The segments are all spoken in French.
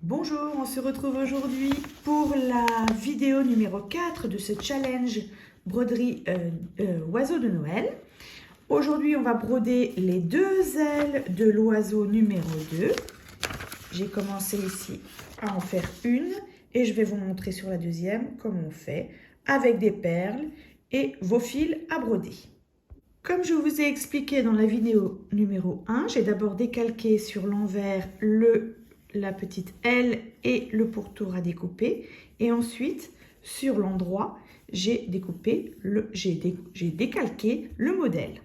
Bonjour, on se retrouve aujourd'hui pour la vidéo numéro 4 de ce challenge broderie oiseau de Noël. Aujourd'hui, on va broder les deux ailes de l'oiseau numéro 2. J'ai commencé ici à en faire une et je vais vous montrer sur la deuxième comment on fait avec des perles et vos fils à broder. Comme je vous ai expliqué dans la vidéo numéro 1, j'ai d'abord décalqué sur l'envers la petite aile et le pourtour à découper. Et ensuite, sur l'endroit, j'ai décalqué le modèle.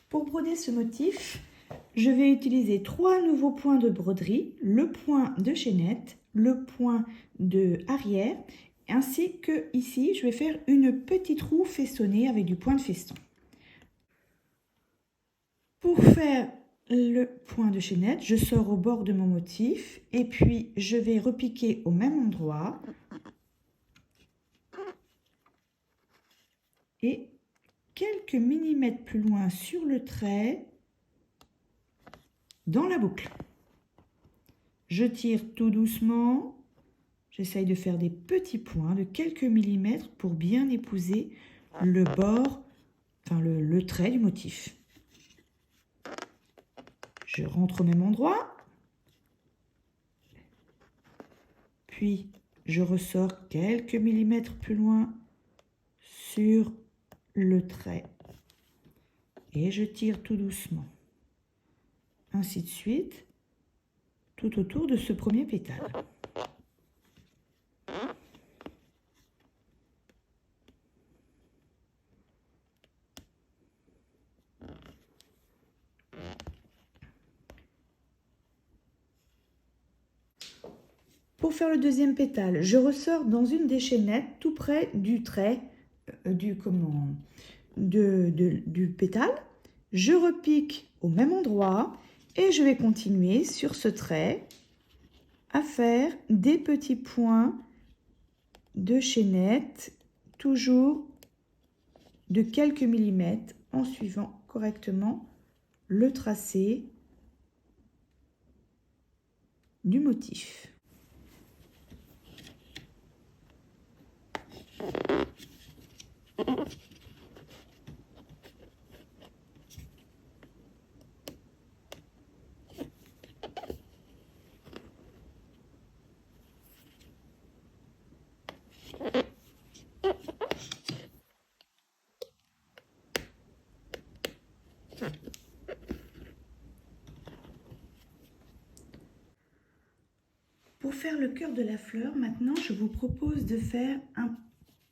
Pour broder ce motif, je vais utiliser 3 nouveaux points de broderie, le point de chaînette, le point de arrière, ainsi que ici, je vais faire une petite roue festonnée avec du point de feston. Pour faire le point de chaînette, je sors au bord de mon motif et puis je vais repiquer au même endroit et quelques millimètres plus loin sur le trait dans la boucle. Je tire tout doucement, j'essaye de faire des petits points de quelques millimètres pour bien épouser le bord, enfin le trait du motif. Je rentre au même endroit, puis je ressors quelques millimètres plus loin sur le trait et je tire tout doucement. Ainsi de suite, tout autour de ce premier pétale. Pour faire le deuxième pétale, je ressors dans une des chaînettes tout près du trait du pétale. Je repique au même endroit et je vais continuer sur ce trait à faire des petits points de chaînette, toujours de quelques millimètres en suivant correctement le tracé du motif. Pour faire le cœur de la fleur, maintenant, je vous propose de faire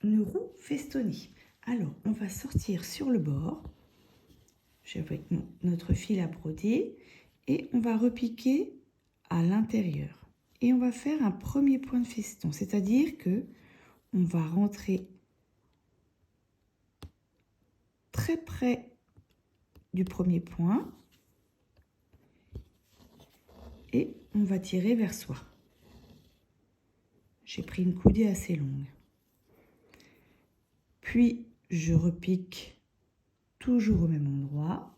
une roue festonnée. Alors, on va sortir sur le bord, avec notre fil à broder, et on va repiquer à l'intérieur. Et on va faire un premier point de feston, c'est-à-dire que on va rentrer très près du premier point et on va tirer vers soi. J'ai pris une coudée assez longue. Puis, je repique toujours au même endroit.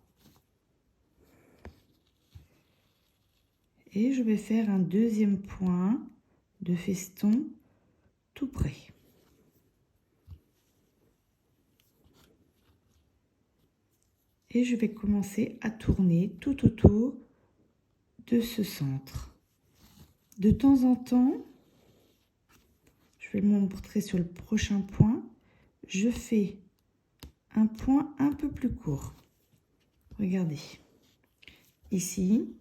Et je vais faire un deuxième point de feston tout près. Et je vais commencer à tourner tout autour de ce centre. De temps en temps, je vais le montrer sur le prochain point, je fais un point un peu plus court. Regardez, ici,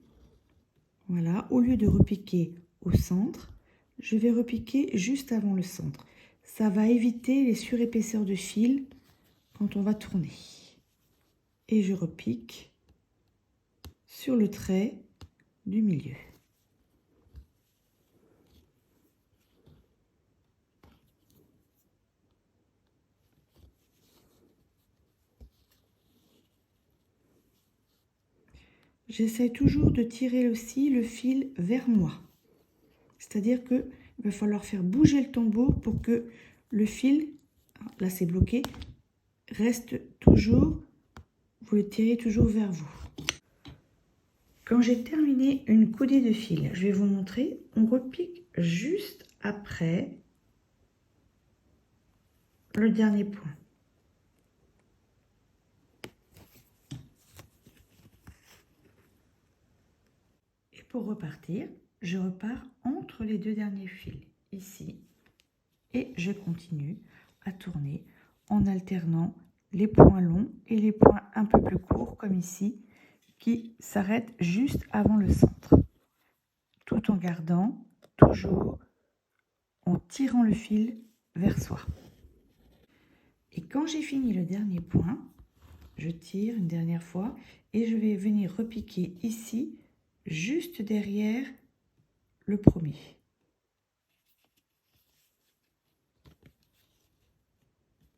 voilà, au lieu de repiquer au centre, je vais repiquer juste avant le centre. Ça va éviter les surépaisseurs de fil quand on va tourner. Et je repique sur le trait du milieu. J'essaie toujours de tirer aussi le fil vers moi. C'est-à-dire qu'il va falloir faire bouger le tambour pour que le fil, là c'est bloqué, reste toujours, vous le tirez toujours vers vous. Quand j'ai terminé une coudée de fil, je vais vous montrer, on repique juste après le dernier point. Et pour repartir, je repars entre les deux derniers fils, ici, et je continue à tourner en alternant les points longs et les points un peu plus courts, comme ici, qui s'arrêtent juste avant le centre, tout en gardant toujours, en tirant le fil vers soi. Et quand j'ai fini le dernier point, je tire une dernière fois et je vais venir repiquer ici, juste derrière le premier.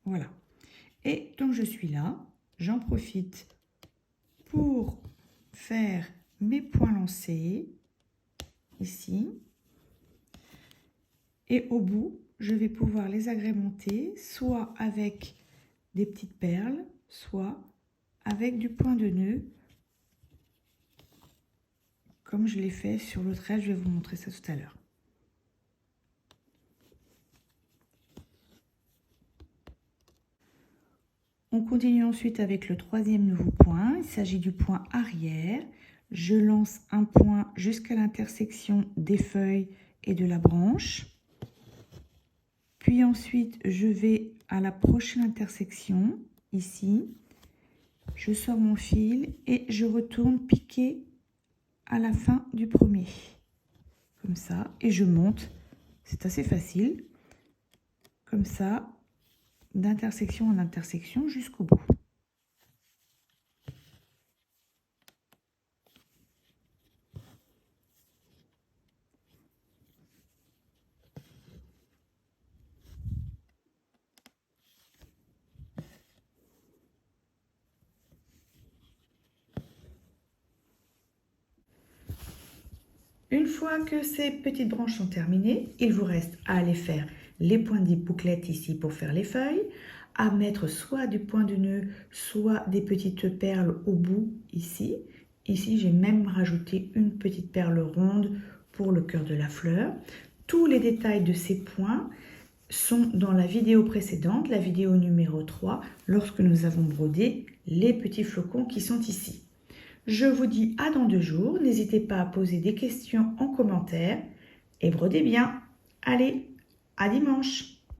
Voilà. Et tant que je suis là, j'en profite pour faire mes points lancés, ici. Et au bout, je vais pouvoir les agrémenter, soit avec des petites perles, soit avec du point de nœud, comme je l'ai fait sur l'autre aile. Je vais vous montrer ça tout à l'heure. On continue ensuite avec le troisième nouveau point. Il s'agit du point arrière. Je lance un point jusqu'à l'intersection des feuilles et de la branche. Puis ensuite, je vais à la prochaine intersection, ici. Je sors mon fil et je retourne piquer à la fin du premier. Comme ça. Et je monte. C'est assez facile. Comme ça, d'intersection en intersection jusqu'au bout. Une fois que ces petites branches sont terminées, il vous reste à aller faire les points des bouclettes ici pour faire les feuilles, à mettre soit du point de nœud, soit des petites perles au bout ici. Ici, j'ai même rajouté une petite perle ronde pour le cœur de la fleur. Tous les détails de ces points sont dans la vidéo précédente, la vidéo numéro 3, lorsque nous avons brodé les petits flocons qui sont ici. Je vous dis à dans 2 jours. N'hésitez pas à poser des questions en commentaire et brodez bien. Allez, à dimanche!